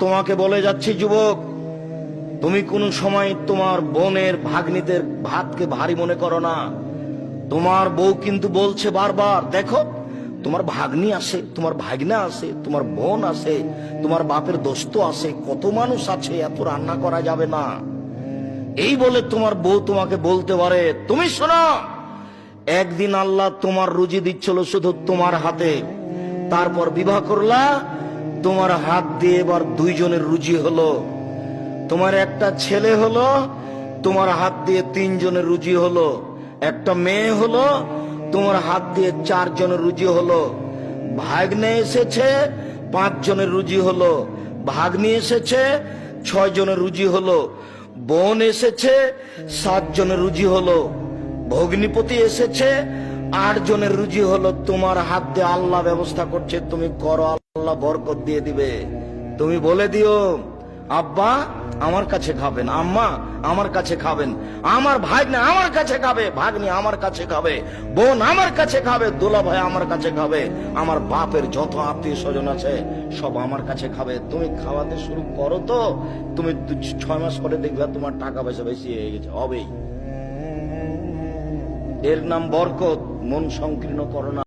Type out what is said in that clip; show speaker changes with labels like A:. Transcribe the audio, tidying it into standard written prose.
A: তোমাকে বলে যাচ্ছি যুবক, তুমি কোন সময় তোমার বোনের ভাগ্নিদের ভাতকে ভারী মনে করো না। তোমার বউ কিন্তু বলছে বারবার, দেখো তোমার ভাগ্নি আছে, তোমার ভাগনা আছে, তোমার বোন আছে, তোমার বাপের দোস্ত আছে, কত মানুষ আছে, এত রান্না করা যাবে না। এই বলে তোমার বউ তোমাকে বলতে পারে। তুমি শোনো, একদিন আল্লাহ তোমার রুজি দিচ্ছিল শুধু তোমার হাতে, তারপর বিবাহ করলা, তোমার হাত দিয়ে এবার দুইজনের রুজি হলো। তোমার একটা ছেলে হলো, তোমার হাত দিয়ে তিনজনের রুজি হলো। একটা মেয়ে হলো, তোমার হাত দিয়ে চারজনের রুজি হলো। ভাগ্নে এসেছে, 5 জনের রুজি হলো। ভাগ্নি এসেছে, 6 জনের রুজি হলো। বোন এসেছে, 7 জনের রুজি হলো। ভগ্নিপতি এসেছে, 8 জনের রুজি হলো। তোমার হাত দিয়ে আল্লাহ ব্যবস্থা করছে, তুমি করো, আল্লাহ বরকত দিয়ে দিবে। তুমি বলে দিও, আব্বা আমার কাছে খাবেন, আম্মা আমার কাছে খাবেন, আমার ভাগ্নে আমার কাছে খাবে, ভাগ্নি আমার কাছে খাবে, বোন আমার কাছে খাবে, দোলা ভাই আমার কাছে খাবে, আমার বাপের যত আত্মীয় স্বজন আছে সব আমার কাছে খাবে। তুমি খাওয়াতে শুরু করো, তো তুমি 6 মাস পরে দেখবে তোমার টাকা পয়সা বেশি হয়ে গেছে, হবেই। এর নাম বরকত। মন সংকীর্ণ করো না।